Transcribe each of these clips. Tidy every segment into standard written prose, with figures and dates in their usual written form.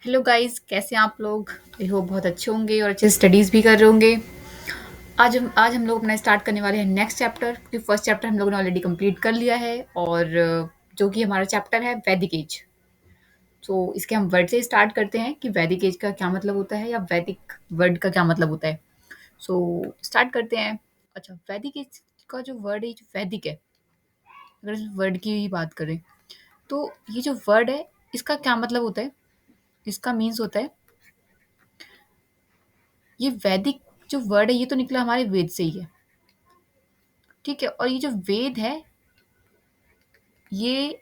Hello guys, कैसे हैं आप लोग? आई होप बहुत अच्छे होंगे और अच्छे स्टडीज़ भी कर रहे होंगे। आज हम लोग अपना स्टार्ट करने वाले हैं नेक्स्ट चैप्टर, क्योंकि फर्स्ट चैप्टर हम लोगों ने ऑलरेडी कंप्लीट कर लिया है। और जो कि हमारा चैप्टर है वैदिक एज। तो इसके हम वर्ड से स्टार्ट करते हैं कि वैदिक एज का क्या मतलब होता है या वैदिक वर्ड का क्या मतलब होता है। सो स्टार्ट करते हैं। अच्छा, वैदिक एज का जो वर्ड है, जो वैदिक है, अगर इस वर्ड की ही बात करें तो ये जो वर्ड है, इसका क्या मतलब होता है? इसका मीन्स होता है, ये वैदिक जो वर्ड है ये तो निकला हमारे वेद से ही है। ठीक है, और ये जो वेद है, ये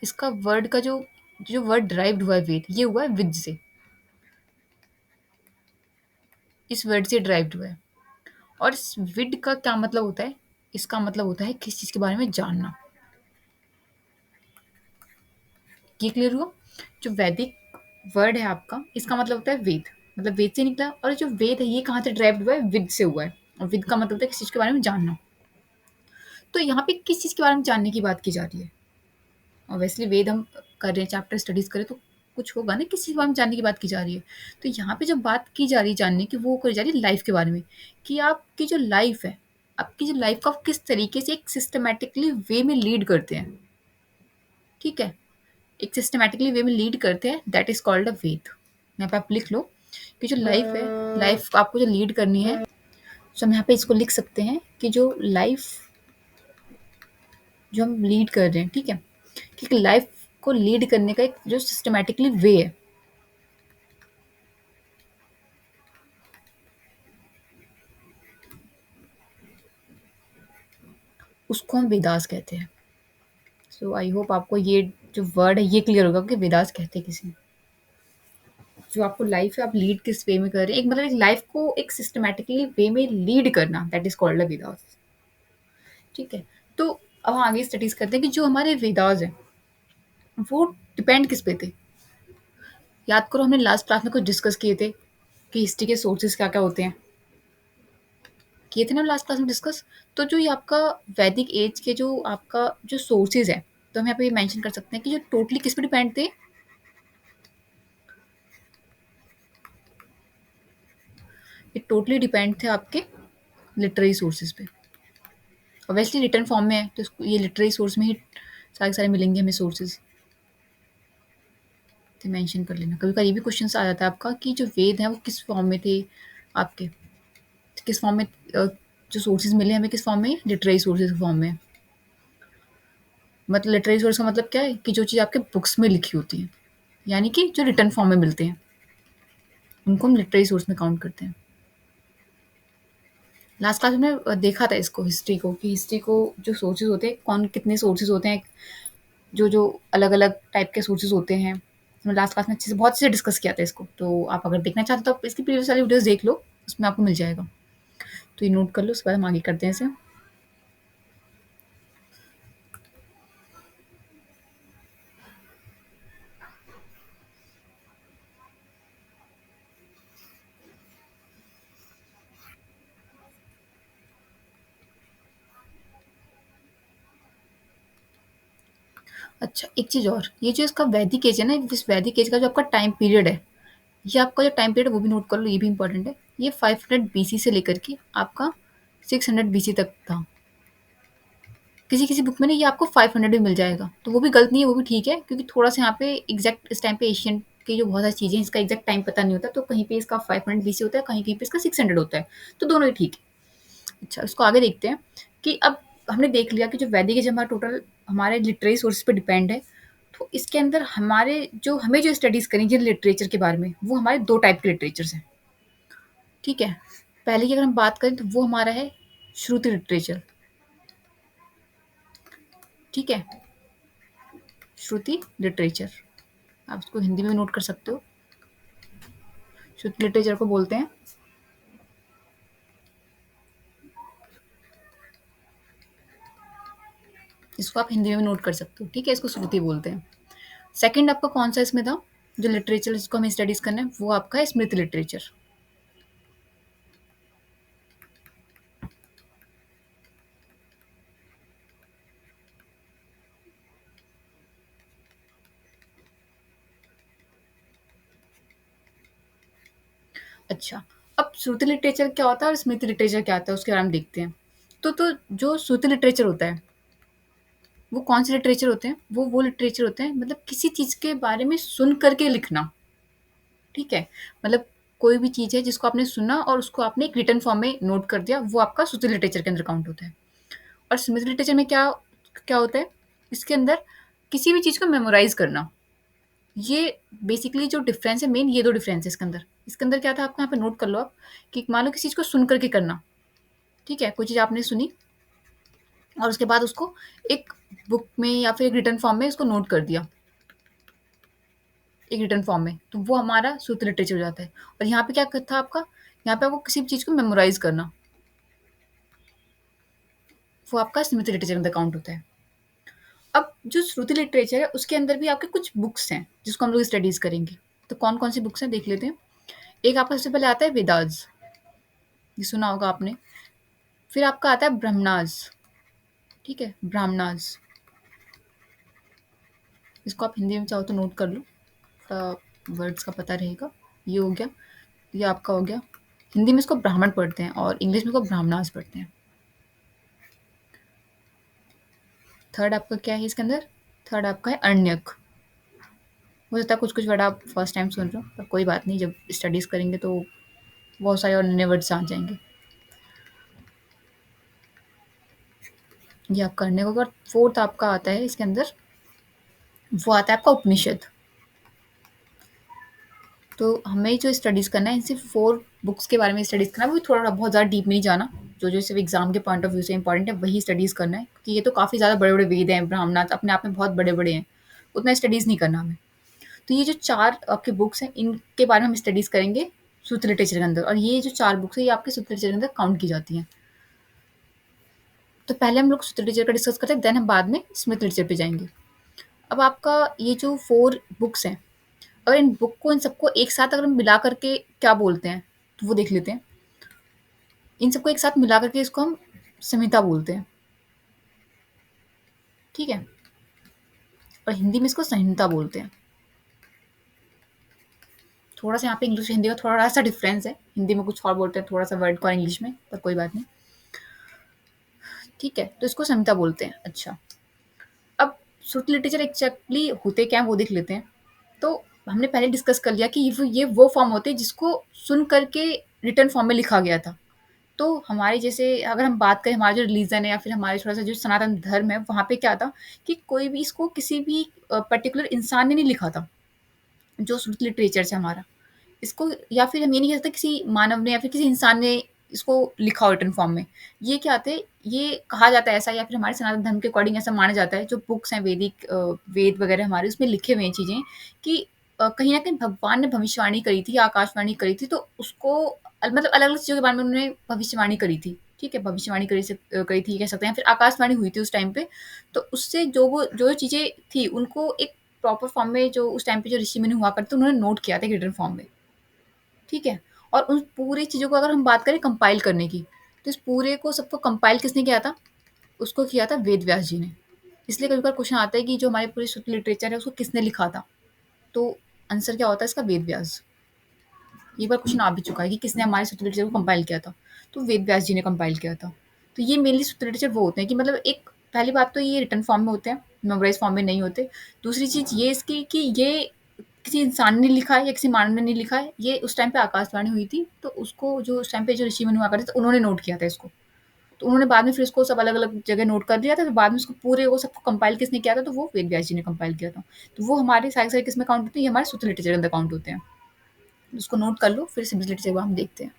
इसका वर्ड का जो जो वर्ड ड्राइव्ड हुआ है वेद, ये हुआ है विद से। इस वर्ड से ड्राइव्ड हुआ है। और इस विद का क्या मतलब होता है? इसका मतलब होता है किसी चीज के बारे में जानना। ये क्लियर हुआ? जो वैदिक वर्ड है आपका, इसका मतलब होता है वेद। मतलब वेद से निकला। और जो वेद है ये कहाँ से ड्राइव्ड हुआ है? विद से हुआ है। और विद का मतलब होता है किसी चीज के बारे में जानना। तो यहाँ पे किस चीज के बारे में जानने की बात की जा रही है? ऑब्वियसली वेद हम कर रहे हैं, चैप्टर स्टडीज करें तो कुछ होगा ना, किसी बारे में जानने की बात की जा रही है। तो यहाँ पे जब बात की जा रही है जानने की, वो करी जा रही है लाइफ के बारे में। कि आपकी जो लाइफ है, आपकी जो लाइफ को आप किस तरीके से एक सिस्टमेटिकली वे में लीड करते हैं। ठीक है, एक सिस्टमेटिकली वे में लीड करते हैं, दैट इज कॉल्ड अ वेद। यहाँ पे आप लिख लो कि जो लाइफ है, लाइफ आपको जो लीड करनी है। तो हम यहाँ पे इसको लिख सकते हैं कि जो लाइफ जो हम लीड कर रहे हैं, ठीक है, कि लाइफ को लीड करने का एक जो सिस्टमेटिकली वे है, उसको हम वेदास कहते हैं। सो आई होप आपको ये जो वर्ड है ये क्लियर होगा कि वेदास कहते हैं किसी, जो आपको लाइफ है आप लीड किस वे में कर रहे हैं। एक मतलब एक लाइफ को एक सिस्टमैटिकली वे में लीड करना, that is called a Vedas. ठीक है, तो अब हम आगे स्टडीज करते हैं कि जो हमारे वेदास हैं वो डिपेंड किस पे थे। याद करो, हमने लास्ट क्लास में कुछ डिस्कस किए थे कि हिस्ट्री के सोर्सेज क्या क्या होते हैं। किए थे ना लास्ट क्लास में डिस्कस। तो जो ये आपका वैदिक एज के जो आपका जो सोर्सेज है, तो हम यहाँ पे ये मेंशन कर सकते हैं कि जो टोटली किस पे डिपेंड थे। ये टोटली डिपेंड थे आपके लिटरेरी सोर्सेज पे। ऑब्वियसली रिटर्न फॉर्म में है तो ये लिटरेरी सोर्स में ही सारे सारे मिलेंगे हमें सोर्सेज। तो मेंशन कर लेना। कभी कभी ये भी क्वेश्चन आ जाता है आपका कि जो वेद हैं वो किस फॉर्म में थे आपके, किस फॉर्म में जो सोर्सेज मिले हमें किस फॉर्म में, लिटरेरी सोर्सेज फॉर्म में। मतलब लिटरेरी सोर्स का मतलब क्या है कि जो चीज़ आपके बुक्स में लिखी होती है, यानी कि जो रिटर्न फॉर्म में मिलते हैं, उनको हम लिटरेरी सोर्स में काउंट करते हैं। लास्ट क्लास में हमने देखा था इसको, हिस्ट्री को, कि हिस्ट्री को जो सोर्सेज होते हैं, कौन कितने सोर्सेज होते हैं, जो जो अलग अलग टाइप के सोर्सेज होते हैं। हमने लास्ट क्लास में अच्छे से बहुत अच्छे से डिस्कस किया था इसको। तो आप अगर देखना चाहते हो तो आप इसकी प्रीवियस वाली वीडियोस देख लो, उसमें आपको मिल जाएगा। तो ये नोट कर लो, उसके बाद हम आगे करते हैं इसे। अच्छा, एक चीज़ और, ये जो इसका वैदिक एज है ना, इस वैदिक एज का जो आपका टाइम पीरियड है, ये आपका जो टाइम पीरियड है वो भी नोट कर लो, ये भी इंपॉर्टेंट है। ये 500 बीसी से लेकर के आपका 600 बीसी तक था। किसी किसी बुक में ना ये आपको 500 भी मिल जाएगा, तो वो भी गलत नहीं है, वो भी ठीक है, क्योंकि थोड़ा सा यहाँ पे एग्जैक्ट इस टाइम पे एशियन की जो बहुत सारी चीज़ें हैं, इसका एग्जैक्ट टाइम पता नहीं होता, तो कहीं पे इसका 500 बीसी होता है, कहीं कहीं पे इसका 600 होता है। तो दोनों ही ठीक है। अच्छा, इसको आगे देखते हैं कि अब हमने देख लिया कि जो वैदिक है, जब हमारा टोटल हमारे लिटरेरी सोर्सेज पे डिपेंड है, तो इसके अंदर हमारे जो हमें जो स्टडीज़ करनी है लिटरेचर के बारे में, वो हमारे दो टाइप के लिटरेचर्स हैं। ठीक है, पहले की अगर हम बात करें तो वो हमारा है श्रुति लिटरेचर। ठीक है, श्रुति लिटरेचर, आप इसको हिंदी में नोट कर सकते हो। श्रुति लिटरेचर को बोलते हैं, इसको आप हिंदी में भी नोट कर सकते हो। ठीक है, इसको श्रुति बोलते हैं। सेकंड आपका कौन सा इसमें था, जो लिटरेचर जिसको हमें स्टडीज करना है, वो आपका है स्मृति लिटरेचर। अच्छा, अब श्रुति लिटरेचर क्या होता है और स्मृति लिटरेचर क्या होता है उसके बारे में देखते हैं। तो जो श्रुति लिटरेचर होता है, वो कौन से लिटरेचर होते हैं? वो लिटरेचर होते हैं मतलब किसी चीज़ के बारे में सुन कर के लिखना, ठीक है? मतलब कोई भी चीज़ है जिसको आपने सुना और उसको आपने एक रिटन फॉर्म में नोट कर दिया, वो आपका श्रुति लिटरेचर के अंदर काउंट होता है। और स्मृति लिटरेचर में क्या क्या होता है? इसके अंदर किसी भी चीज़ को मेमोराइज़ करना। ये बेसिकली जो डिफरेंस है मेन ये 2 डिफरेंस है इसके अंदर। इसके अंदर क्या था आपको यहाँ पे नोट कर लो आप कि मान लो किसी चीज़ को सुन कर के करना, ठीक है? कोई चीज़ आपने सुनी और उसके बाद उसको एक बुक में या फिर एक रिटन फॉर्म में उसको नोट कर दिया, एक रिटन फॉर्म में, तो वो हमारा श्रुति लिटरेचर हो जाता है। और यहाँ पे क्या था आपका? यहाँ पे आपको किसी भी चीज़ को मेमोराइज़ करना, वो आपका स्मृति लिटरेचर के अंदर काउंट होता है। अब जो श्रुति लिटरेचर है उसके अंदर भी आपके कुछ बुक्स हैं, जिसको हम लोग स्टडीज़ करेंगे। तो कौन-कौन सी बुक्स हैं देख लेते हैं। एक आपका सबसे पहले आता है वेदास, ये सुना होगा आपने। फिर आपका आता है ब्रह्मणास, ठीक है? ब्राह्मणास, इसको आप हिंदी में चाहो तो नोट कर लो, थोड़ा वर्ड्स का पता रहेगा। ये हो गया, ये आपका हो गया। हिंदी में इसको ब्राह्मण पढ़ते हैं और इंग्लिश में इसको ब्राह्मणास पढ़ते हैं। थर्ड आपका क्या है इसके अंदर? थर्ड आपका है अरण्यक। हो सकता है कुछ-कुछ वर्ड आप फर्स्ट टाइम सुन रहे हो, पर कोई बात नहीं, जब स्टडीज़ करेंगे तो बहुत सारे और नए वर्ड्स आ जाएँगे। ये आपका अरण्यक होगा और फोर्थ आपका आता है इसके अंदर, वो आता है आपका उपनिषद। तो हमें जो स्टडीज़ करना है इन सिर्फ़ 4 बुक्स के बारे में स्टडीज़ करना है, वो भी थोड़ा बहुत ज़्यादा डीप में नहीं जाना। जो सिर्फ़ एग्ज़ाम के पॉइंट ऑफ व्यू से इम्पोर्टेंट है, वही स्टडीज़ करना है। क्योंकि ये तो काफ़ी ज़्यादा बड़े-बड़े वेद हैं, ब्राह्मणास अपने आप में बहुत बड़े-बड़े हैं, उतना स्टडीज़ नहीं करना हमें। तो ये जो 4 आपके बुक्स हैं, इनके बारे में हम स्टडीज़ करेंगे श्रुति लिटरेचर के अंदर और ये जो 4 बुक्स हैं, ये आपके श्रुति लिटरेचर के अंदर काउंट की जाती हैं। तो पहले हम लोग श्रुति लिटरेचर का डिस्कस करते हैं, देन हम बाद में स्मृति लिटरेचर पे जाएँगे। अब आपका ये जो 4 बुक्स हैं, अगर इन बुक को इन सबको एक साथ अगर हम मिला करके क्या बोलते हैं, तो वो देख लेते हैं। इन सबको एक साथ मिला करके इसको हम संहिता बोलते हैं, ठीक है? और हिंदी में इसको संहिता बोलते हैं। थोड़ा-सा यहाँ पे इंग्लिश हिंदी का थोड़ा-सा डिफ़रेंस है। हिंदी में कुछ और बोलते हैं थोड़ा-सा वर्ड को और इंग्लिश में, पर कोई बात नहीं, ठीक है? तो इसको संहिता बोलते हैं। अच्छा, अब श्रुति लिटरेचर एक्ज़ैक्टली होते क्या हैं, वो देख लेते हैं। तो हमने पहले डिस्कस कर लिया कि ये वो फ़ॉर्म होते हैं जिसको सुन कर के रिटन फ़ॉर्म में लिखा गया था। तो हमारे जैसे अगर हम बात करें हमारा जो रिलीजन है या फिर हमारे थोड़ा-सा जो सनातन धर्म है, वहाँ पे क्या था कि कोई भी इसको किसी भी पर्टिकुलर इंसान ने नहीं लिखा था, जो श्रुति लिटरेचर है हमारा। इसको या फिर हम ये नहीं कह सकते किसी मानव ने या फिर किसी इंसान ने इसको लिखा हो रिटन फॉर्म में। ये क्या होते हैं, ये कहा जाता है ऐसा या फिर हमारे सनातन धर्म के अकॉर्डिंग ऐसा माना जाता है, जो बुक्स हैं वैदिक वेद वगैरह हमारे उसमें लिखे हुए हैं चीज़ें कि कहीं न कहीं भगवान ने भविष्यवाणी करी थी, आकाशवाणी करी थी, तो उसको मतलब अलग-अलग चीज़ों के बारे में उन्होंने भविष्यवाणी करी थी, ठीक है? भविष्यवाणी करी थी कह सकते हैं, फिर आकाशवाणी हुई थी उस टाइम पे। तो उससे जो चीज़ें थी उनको एक प्रॉपर फॉर्म में जो उस टाइम पे जो ऋषि-मुनि हुआ करते थे, उन्होंने नोट किया था एक रिटन फॉर्म में। ठीक है? और उन पूरी चीज़ों को अगर हम बात करें कंपाइल करने की, तो इस पूरे को सबको कंपाइल किसने किया था? उसको किया था वेद व्यास जी ने। इसलिए कभी-कभार क्वेश्चन आता है कि जो हमारी पूरी शुद्ध लिटरेचर है उसको किसने लिखा था? तो आंसर क्या होता है इसका? वेद व्यास। एक बार क्वेश्चन आ भी चुका है कि किसने हमारी शुद्ध लिटरेचर को कंपाइल किया था? तो वेद व्यास जी ने कंपाइल किया था। तो ये मेनली शुद्ध लिटरेचर वो होते हैं कि मतलब एक पहली बात तो ये रिटन फॉर्म में होते हैं, मेमोराइज़ फॉर्म में नहीं होते। दूसरी चीज़ ये इसकी कि ये किसी इंसान ने लिखा है या किसी मानव ने नहीं लिखा है, ये उस टाइम पे आकाशवाणी हुई थी, तो उसको जो उस टाइम पे जो ऋषि-मुनि हुआ करते थे, उन्होंने नोट किया था इसको। तो उन्होंने बाद में फिर इसको सब अलग-अलग जगह नोट कर दिया था, फिर बाद में उसको पूरे वो सबको कंपाइल किसने किया था, तो वो वेद व्यास जी ने कंपाइल किया था। तो वो हमारे सारे के सारे किसमें काउंट होते हैं, ये हमारे शुद्ध लिटरेचर के अंदर काउंट होते हैं। उसको नोट कर लो, फिर सिम्प्लिसिटी लिटरेचर को हम देखते हैं।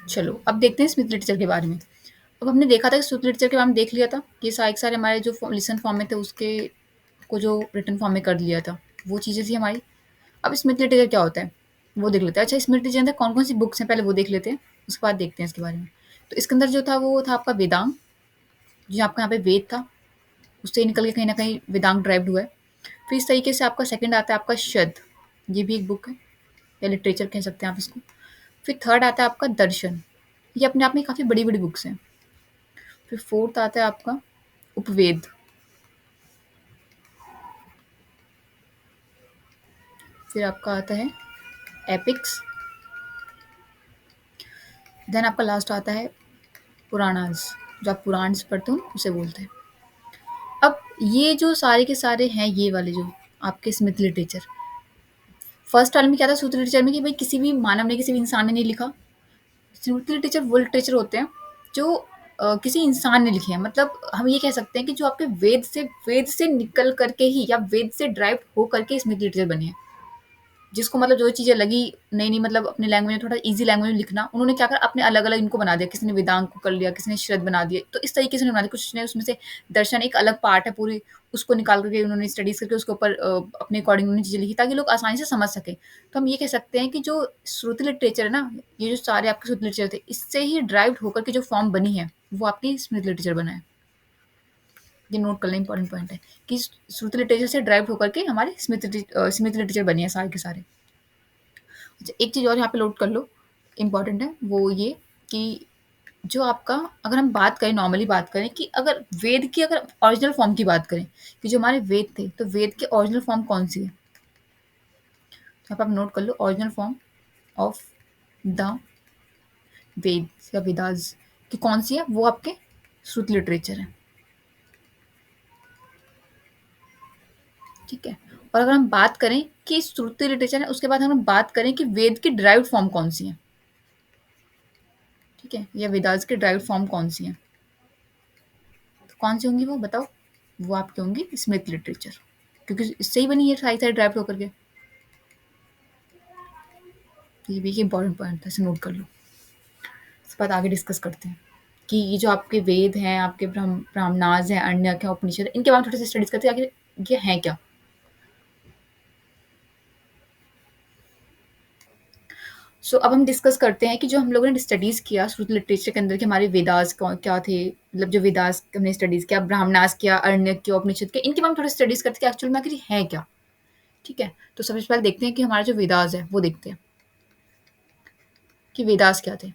चलो, अब देखते हैं स्मिथ लिटरेचर के बारे में। अब हमने देखा था कि श्रुति लिटरेचर के बारे में देख लिया था, ये सारे हमारे जो लिसन फॉर्म में थे उसके को जो रिटन फॉर्म में कर लिया था, वो चीज़ें थी हमारी। अब स्मिथ लिटरेचर क्या होता है, वो देख लेते हैं। अच्छा, स्मिथ लिटरेचर अंदर कौन-कौन सी बुक्स हैं, पहले वो देख लेते हैं, उसके बाद देखते हैं इसके बारे में। तो इसके अंदर जो था वो था आपका वेदांग, जो आपका यहाँ पे वेद था, उससे निकल के कहीं न कहीं वेदांग ड्राइव्ड हुआ है। फिर इस तरीके से आपका सेकंड आता है आपका शद, ये भी एक बुक है या लिटरेचर कह सकते हैं आप इसको। फिर थर्ड आता है आपका दर्शन, ये अपने आप में काफ़ी बड़ी-बड़ी बुक्स हैं। फिर फोर्थ आता है आपका उपवेद, फिर आपका आता है एपिक्स, देन आपका लास्ट आता है पुराणास, जो आप पुराण पढ़ते हो उसे बोलते हैं। अब ये जो सारे के सारे हैं, ये वाले जो आपके स्मिथ लिटरेचर, फर्स्ट वाले में क्या था स्मिथ लिटरेचर में कि भाई किसी भी मानव ने, किसी भी इंसान ने नहीं लिखा। स्मिथ लिटरेचर वो लिटरेचर होते हैं जो किसी इंसान ने लिखे हैं। मतलब हम ये कह सकते हैं कि जो आपके वेद से निकल करके ही या वेद से ड्राइव हो करके स्मिथ लिटरेचर बने हैं। जिसको मतलब जो चीज़ें लगी नई नई, मतलब अपने लैंग्वेज में थोड़ा इजी लैंग्वेज में लिखना, उन्होंने क्या करा अपने अलग अलग इनको बना दिया। किसी ने वेदांग को कर लिया, किसी ने श्रद्ध बना दिए, तो इस तरीके से बना दिया। कुछ ने उसमें से दर्शन एक अलग पार्ट है पूरी, उसको निकाल करके उन्होंने स्टडीज करके उसके ऊपर अपने अकॉर्डिंग उन्होंने चीज़ें लिखी ताकि लोग आसानी से समझ सके। तो हम ये कह सकते हैं कि जो श्रुति लिटरेचर है ना, ये जो सारे आपके श्रुति लिटरेचर थे, इससे ही ड्राइव होकर के जो फॉर्म बनी है वो आपकी स्मृति लिटरेचर बना है। ये नोट करना इंपॉर्टेंट पॉइंट है कि श्रुति लिटरेचर से ड्राइव होकर के हमारे स्मृति लिटरेचर बनी है सारे के सारे। अच्छा, एक चीज़ और यहाँ पे नोट कर लो, इम्पोर्टेंट है, वो ये कि जो आपका, अगर हम बात करें, नॉर्मली बात करें कि अगर वेद की, अगर ओरिजिनल फॉर्म की बात करें कि जो हमारे वेद थे, तो वेद के ओरिजिनल फॉर्म कौन सी है? तो आप नोट कर लो, ओरिजिनल फॉर्म ऑफ द वेद या वेदास की कौन सी है? वो आपके श्रुत लिटरेचर है। ठीक है। और अगर हम बात करें कि श्रुति लिटरेचर है, उसके बाद हम बात करें कि वेद की ड्राइव्ड फॉर्म कौन सी है, ठीक है, या वेदास की ड्राइव्ड फॉर्म कौन सी है, तो कौन सी होंगी वो बताओ? वो आपकी होंगी स्मिथ लिटरेचर, क्योंकि इससे ही बनी है सारी सारी ड्राइव होकर के। तो ये भी एक इंपॉर्टेंट पॉइंट है, इसे नोट कर लो। इसके बाद आगे डिस्कस करते हैं कि ये जो आपके वेद हैं, आपके ब्राह्मणास हैं, अरण्यक हैं, उपनिषद हैं, इनके बारे में थोड़ी सी स्टडीज करते हैं आखिर ये हैं क्या। सो अब हम डिस्कस करते हैं कि जो हम लोगों ने स्टडीज किया श्रुत लिटरेचर के अंदर कि हमारे वेदास क्या थे, मतलब जो वेदास हमने स्टडीज किया, ब्राह्मणास किया, अरण्यक किया, उपनिषद के, इनके बारे में थोड़ी स्टडीज करते हैं कि एक्चुअल में आखिर है क्या। ठीक है। तो सबसे पहले देखते हैं कि हमारे जो वेदास है वो देखते हैं कि वेदास क्या थे।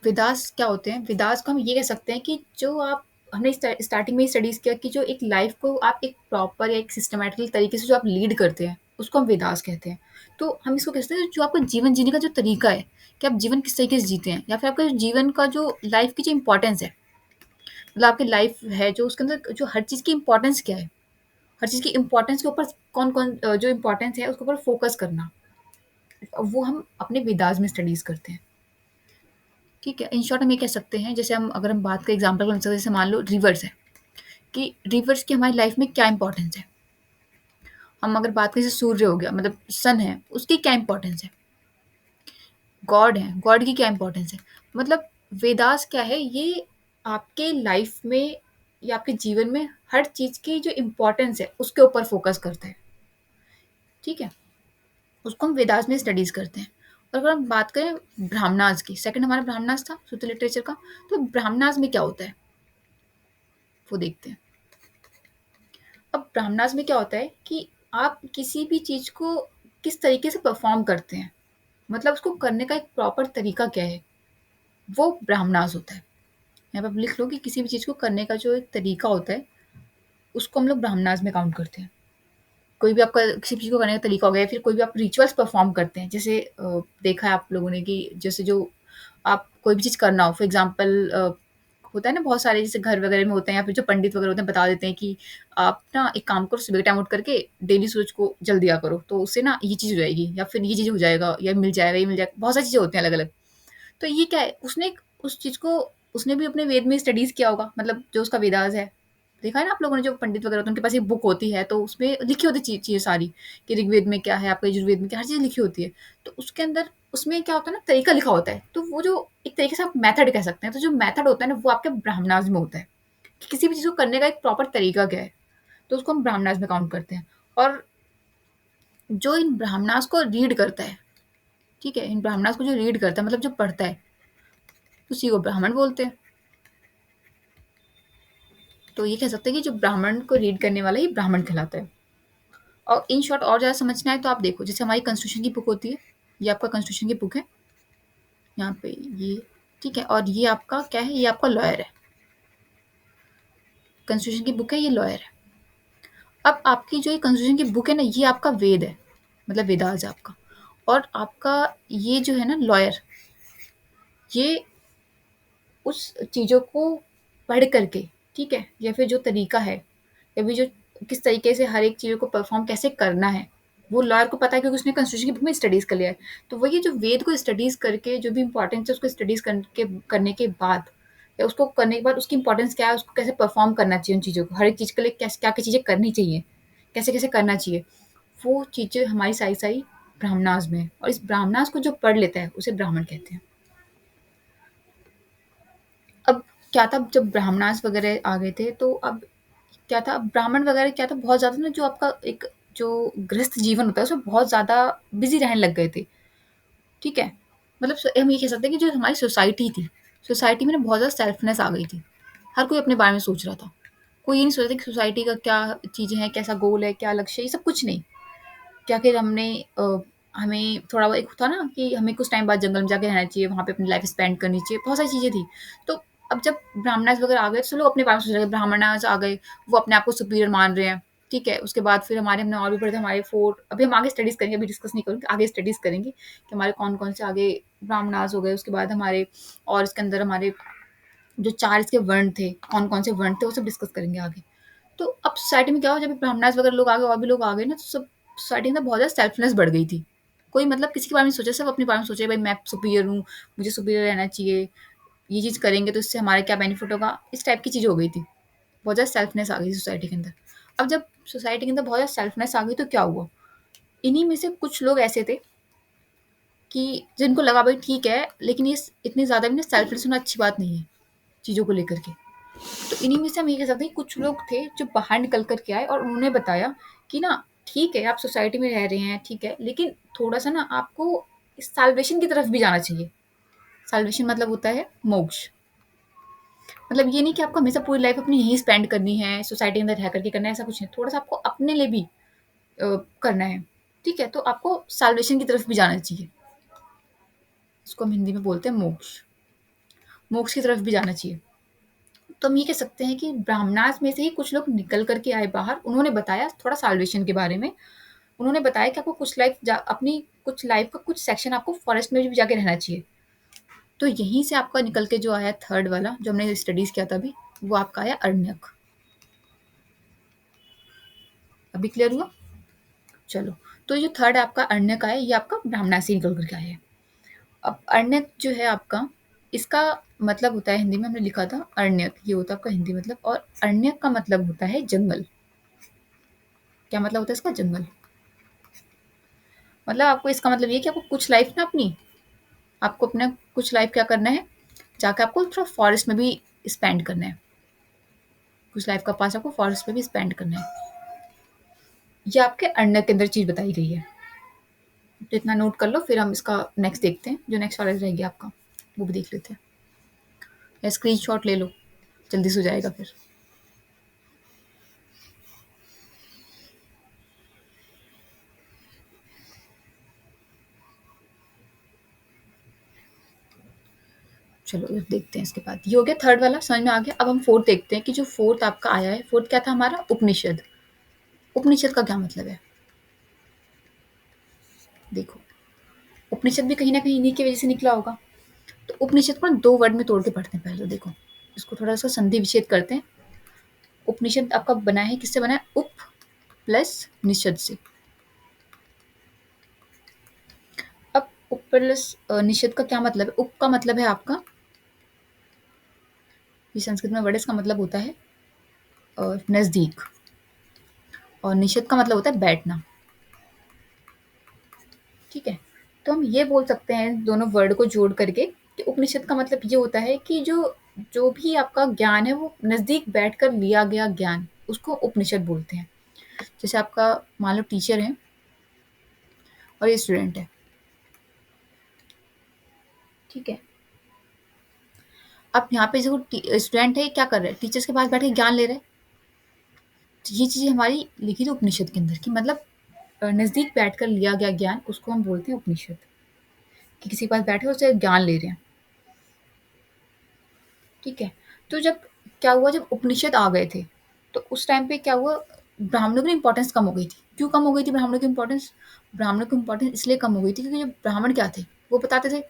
वेदास क्या होते हैं? वेदास को हम ये कह सकते हैं कि जो आप, हमने स्टार्टिंग में ही स्टडीज किया कि जो एक लाइफ को आप एक प्रॉपर या एक सिस्टमैटिकल तरीके से जो आप लीड करते हैं, उसको हम वेदास कहते हैं। तो हम इसको कहते हैं जो आपका जीवन जीने का जो तरीका है, कि आप जीवन किस तरीके से जीते हैं, या फिर आपका जीवन का जो लाइफ की जो इंपॉर्टेंस है, मतलब आपकी लाइफ है जो उसके अंदर जो हर चीज़ की इंपॉर्टेंस क्या है, हर चीज़ की इंपॉर्टेंस के ऊपर कौन कौन जो इंपॉर्टेंस है उसके ऊपर फोकस करना, वो हम अपने वेदास में स्टडीज करते हैं। ठीक है। इन शॉर्ट हम ये कह सकते हैं, जैसे हम अगर हम बात का एग्जांपल बन सकते हैं, जैसे मान लो रिवर्स है, कि रिवर्स की हमारी लाइफ में क्या इंपॉर्टेंस है। हम अगर बात करें, जैसे सूर्य हो गया, मतलब सन है, उसकी क्या इंपॉर्टेंस है। गॉड है, गॉड की क्या इंपॉर्टेंस है। मतलब वेदास क्या है, ये आपके लाइफ में या आपके जीवन में हर चीज़ की जो इंपॉर्टेंस है उसके ऊपर फोकस करता है। ठीक है। उसको हम वेदास में स्टडीज करते हैं। और अगर हम बात करें ब्राह्मणास की, सेकंड हमारा ब्राह्मणास था श्रुति लिटरेचर का, तो ब्राह्मणास में क्या होता है वो देखते हैं। अब ब्राह्मणास में क्या होता है कि आप किसी भी चीज़ को किस तरीके से परफॉर्म करते हैं, मतलब उसको करने का एक प्रॉपर तरीका क्या है, वो ब्राह्मणास होता है। यहाँ पे आप लिख लो कि किसी भी चीज़ को करने का जो एक तरीका होता है, उसको हम लोग ब्राह्मणास में काउंट करते हैं। कोई भी आपका किसी चीज़ को करने का तरीका हो गया, या फिर कोई भी आप रिचुअल्स परफॉर्म करते हैं, जैसे देखा है आप लोगों ने कि जैसे जो आप कोई भी चीज़ करना हो, फॉर एग्जांपल होता है ना, बहुत सारे जैसे घर वगैरह में होते हैं या फिर जो पंडित वगैरह होते हैं बता देते हैं कि आप ना एक काम करो, सुबह के टाइम उठ करके डेली सूरज को जल दिया करो, तो उससे ना ये चीज़ हो जाएगी, या फिर ये चीज़ हो जाएगा, या मिल जाएगा, ये मिल जाएगा, बहुत सारी चीज़ें होती हैं अलग अलग। तो ये क्या है, उस चीज़ को उसने भी अपने वेद में स्टडीज किया होगा, मतलब जो उसका वेदास है। देखा है ना आप लोगों ने, जो पंडित वगैरह होते हैं उनके पास एक बुक होती है, तो उसमें लिखी होती चीज़ें सारी, कि ऋग्वेद में क्या है, आपका यजुर्वेद में क्या, हर चीज़ लिखी होती है। तो उसके अंदर उसमें क्या होता है ना, तरीका लिखा होता है, तो वो जो एक तरीके से आप मेथड कह सकते हैं, तो जो मेथड होता है ना वो आपके ब्राह्मणास में होता है, कि किसी भी चीज़ को करने का एक प्रॉपर तरीका क्या है, तो उसको हम ब्राह्मणास में काउंट करते हैं। और जो इन ब्राह्मणास को रीड करता है, ठीक है, इन ब्राह्मणास को जो रीड करता है, मतलब जो पढ़ता है, उसी को ब्राह्मण बोलते हैं। तो ये कह सकते हैं कि जो ब्राह्मण को रीड करने वाला ही ब्राह्मण कहलाता है। और इन शॉर्ट और ज़्यादा समझना है तो आप देखो, जैसे हमारी कॉन्स्टिट्यूशन की बुक होती है, ये आपका कॉन्स्टिट्यूशन की बुक है, यहाँ पे ये, ठीक है, और ये आपका क्या है, ये आपका लॉयर है, कॉन्स्टिट्यूशन की बुक है, ये लॉयर है। अब आपकी जो ये कॉन्स्टिट्यूशन की बुक है ना, ये आपका वेद है, मतलब वेदास है आपका। और आपका ये जो है ना लॉयर, ये उस चीज़ों को पढ़ करके, ठीक है, या फिर जो तरीका है, या फिर जो किस तरीके से हर एक चीज़ों को परफॉर्म कैसे करना है, वो लॉयर को पता है क्योंकि उसने कॉन्स्टिट्यूशन की बुक में स्टडीज़ कर लिया है। तो वही जो वेद को स्टडीज़ करके जो भी इंपॉर्टेंस है उसको स्टडीज़ करके करने के बाद, या उसको करने के बाद उसकी इंपॉर्टेंस क्या है, उसको कैसे परफॉर्म करना चाहिए उन चीज़ों को, हर एक चीज़ के लिए कैसे क्या क्या चीज़ें करनी चाहिए, कैसे कैसे करना चाहिए, वो चीज़ें हमारी सारी सारी ब्राह्मणास में है। और इस ब्राह्मणास को जो पढ़ लेता है उसे ब्राह्मण कहते हैं। अब क्या था, जब ब्राह्मणास वगैरह आ गए थे तो अब क्या था, ब्राह्मण वगैरह क्या था, बहुत ज़्यादा ना जो आपका एक जो गृहस्थ जीवन होता है उसमें बहुत ज़्यादा बिजी रहने लग गए थे, ठीक है। मतलब हम ये कह सकते हैं कि जो हमारी सोसाइटी थी, सोसाइटी में ना बहुत ज़्यादा सेल्फनेस आ गई थी। हर कोई अपने बारे में सोच रहा था। कोई ये नहीं सोच रहा था कि सोसाइटी का क्या चीज़ें हैं, कैसा गोल है, क्या लक्ष्य है, ये सब कुछ नहीं। क्या फिर हमें थोड़ा बहुत एक था ना कि हमें कुछ टाइम बाद जंगल में जाके रहना चाहिए, वहाँ पे अपनी लाइफ स्पेंड करनी चाहिए, बहुत सारी चीज़ें थी। तो अब जब ब्राह्मणास वगैरह आ गए तो लोग अपने बारे में सोच रहे हैं, ब्राह्मणास आ गए, वो अपने आप को सुपीरियर मान रहे हैं, ठीक है। उसके बाद फिर हमने और भी पढ़े थे, हमारे 4 अभी हम आगे स्टडीज़ करेंगे, अभी डिस्कस नहीं करूँगी, आगे स्टडीज़ करेंगे कि हमारे कौन-कौन से आगे ब्राह्मणास हो गए। उसके बाद हमारे और इसके अंदर हमारे जो 4 इसके वर्ण थे, कौन-कौन से वर्ण थे, वो सब डिस्कस करेंगे आगे। तो अब सोसाइटी में क्या हुआ, जब ब्राह्मणास वगैरह लोग आ गए और भी लोग आ गए ना, तो सब सोसाइटी में बहुत ज़्यादा सेल्फनेस बढ़ गई थी। कोई मतलब किसी के बारे में नहीं सोचा, सब अपने बारे में सोचे, भाई मैं सुपीरियर हूँ, मुझे सुपीरियर रहना चाहिए, ये चीज़ करेंगे तो इससे हमारा क्या बेनिफिट होगा, इस टाइप की चीज़ हो गई थी। बहुत ज़्यादा सेल्फनेस आ गई सोसाइटी के अंदर। अब जब सोसाइटी के अंदर बहुत ज़्यादा सेल्फनेस आ गई तो क्या हुआ, इन्हीं में से कुछ लोग ऐसे थे कि जिनको लगा भाई ठीक है, लेकिन ये इतनी ज़्यादा भी ना सेल्फलेस होना अच्छी बात नहीं है चीज़ों को लेकर के। तो इन्हीं में से हम ये कह सकते हैं कुछ लोग थे जो बाहर निकल कर के आए और उन्होंने बताया कि ना ठीक है, आप सोसाइटी में रह रहे हैं, ठीक है, लेकिन थोड़ा सा ना आपको इस साल्वेशन की तरफ भी जाना चाहिए। साल्वेशन मतलब होता है मोक्ष। मतलब ये नहीं कि आपको हमेशा पूरी लाइफ अपनी यहीं स्पेंड करनी है, सोसाइटी के अंदर रह करके करना है, ऐसा कुछ नहीं। थोड़ा सा आपको अपने लिए भी करना है, ठीक है, तो आपको साल्वेशन की तरफ भी जाना चाहिए। इसको हम हिंदी में बोलते हैं मोक्ष। मोक्ष की तरफ भी जाना चाहिए। तो हम ये कह सकते हैं कि ब्राह्मणास में से ही कुछ लोग निकल करके आए बाहर, उन्होंने बताया थोड़ा साल्वेशन के बारे में। उन्होंने बताया कि आपको अपनी कुछ लाइफ का कुछ सेक्शन आपको फॉरेस्ट में भी जाके रहना चाहिए। तो यहीं से आपका निकल के जो आया थर्ड वाला, जो हमने स्टडीज़ किया था अभी, वो आपका आया अरण्यक। अभी क्लियर हुआ? चलो, तो ये जो थर्ड आपका अरण्यक आया, ये आपका ब्राह्मणास से निकल करके आया है। अब अरण्यक जो है आपका, इसका मतलब होता है, हिंदी में हमने लिखा था अरण्यक, ये होता है आपका हिंदी मतलब, और अरण्यक का मतलब होता है जंगल। क्या मतलब होता है इसका? जंगल। मतलब आपको इसका मतलब ये है कि आपको कुछ लाइफ ना अपनी, आपको अपना कुछ लाइफ क्या करना है, जाके आपको थोड़ा फॉरेस्ट में भी स्पेंड करना है। कुछ लाइफ का पास आपको फॉरेस्ट में भी स्पेंड करना है। ये आपके अंडर के अंदर चीज़ बताई गई है। तो इतना नोट कर लो, फिर हम इसका नेक्स्ट देखते हैं, जो नेक्स्ट वाला रहेगी आपका, वो भी देख लेते हैं। या स्क्रीनशॉट ले लो, जल्दी से हो जाएगा फिर। चलो ये देखते हैं इसके बाद। ये हो गया थर्ड वाला, समझ में आ गया। अब हम फोर्थ देखते हैं कि जो फोर्थ आपका आया है, फोर्थ क्या था हमारा? उपनिषद। उपनिषद का क्या मतलब है? देखो, उपनिषद भी कहीं न कहीं इन्हीं की वज़ह से निकला होगा। तो उपनिषद को ना 2 वर्ड में तोड़ के पढ़ते हैं पहले तो देखो। इसको थोड़ा-सा संधि विच्छेद करते हैं। उपनिषद आपका बना है, किससे बना है? उप प्लस निषद से। अब उप प्लस निषद का क्या मतलब है? उप का मतलब है आपका, ये संस्कृत में वर्ड है, इसका मतलब होता है नज़दीक, और निषद का मतलब होता है बैठना, ठीक है? तो हम ये बोल सकते हैं दोनों वर्ड को जोड़ करके कि उपनिषद का मतलब ये होता है कि जो जो भी आपका ज्ञान है वो नज़दीक बैठकर लिया गया ज्ञान, उसको उपनिषद बोलते हैं। जैसे आपका मान लो टीचर है और ये स्टूडेंट है, ठीक है? अब यहाँ पे जो स्टूडेंट है ये क्या कर रहा है? टीचर्स के पास बैठ के ज्ञान ले रहा है। तो ये चीज़ें हमारी लिखी थी उपनिषद के अंदर कि मतलब नज़दीक बैठकर लिया गया ज्ञान, उसको हम बोलते हैं उपनिषद। कि किसी के पास बैठे उससे ज्ञान ले रहे हैं, ठीक है? तो जब क्या हुआ, जब उपनिषद आ गए थे, तो उस टाइम पे क्या हुआ, ब्राह्मणों की इम्पोर्टेंस कम हो गई थी। क्यों कम हो गई थी ब्राह्मणों की इम्पोर्टेंस? ब्राह्मणों की इम्पोर्टेंस इसलिए कम हो गई थी क्योंकि जो ब्राह्मण क्या थे, वो बताते थे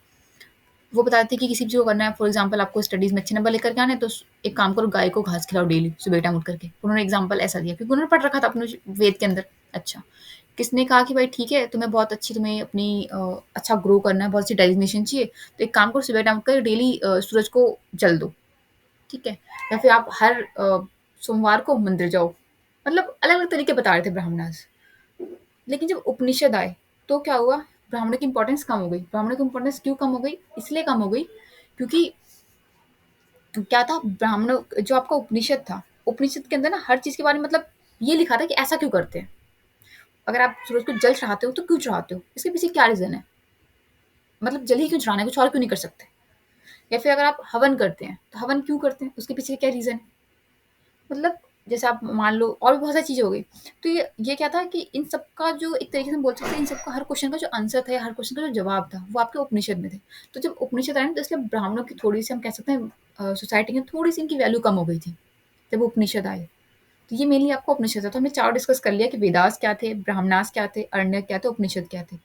वो बताते थे कि किसी भी चीज़ को करना है, फॉर एग्ज़ाम्पल आपको स्टडीज़ में अच्छे नंबर लेकर के आने हैं, तो एक काम करो, गाय को घास खिलाओ डेली सुबह टाइम उठ करके। उन्होंने एग्ज़ाम्पल ऐसा दिया क्योंकि उन्होंने पढ़ रखा था अपने वेद के अंदर। अच्छा, किसने कहा कि भाई ठीक है, तुम्हें बहुत अच्छी तुम्हें अपनी अच्छा ग्रो करना है, बहुत अच्छी डेज़िग्नेशन चाहिए, तो एक काम करो, सुबह टाइम उठकर डेली सूरज को जल दो, ठीक है? या फिर आप हर सोमवार को मंदिर जाओ। मतलब अलग-अलग तरीके बता रहे थे ब्राह्मणास। लेकिन जब उपनिषद आए, तो क्या हुआ? ब्राह्मणों की इम्पोर्टेंस कम हो गई। ब्राह्मणों की इम्पोर्टेंस क्यों कम हो गई? इसलिए कम हो गई क्योंकि क्या था, ब्राह्मणों जो आपका उपनिषद था, उपनिषद के अंदर ना हर चीज़ के बारे में मतलब ये लिखा था कि ऐसा क्यों करते हैं? अगर आप सूरज को जल चढ़ाते हो, तो क्यों चढ़ाते हो? इसके पीछे क्या रीज़न है? मतलब जल ही क्यों चढ़ाना है, कुछ और क्यों नहीं कर सकते? या फिर अगर आप हवन करते हैं, तो हवन क्यों करते हैं? उसके पीछे क्या रीज़न है? मतलब जैसे आप मान लो और भी बहुत सारी चीज़ें हो गई। तो ये क्या था कि इन सब का जो एक तरीके से हम बोल सकते हैं, इन सबका हर क्वेश्चन का जो आंसर था या हर क्वेश्चन का जो जवाब था, वो आपके उपनिषद में थे। तो जब उपनिषद आए ना, तो इसलिए ब्राह्मणों की थोड़ी-सी हम कह सकते हैं सोसाइटी में थोड़ी-सी इनकी वैल्यू कम हो गई थी, जब उपनिषद आए। तो ये मेनली आपका उपनिषद था। तो हमने चारों डिस्कस कर लिया कि वेदास क्या थे, ब्राह्मणास क्या थे, अरण्यक क्या थे, उपनिषद क्या थे।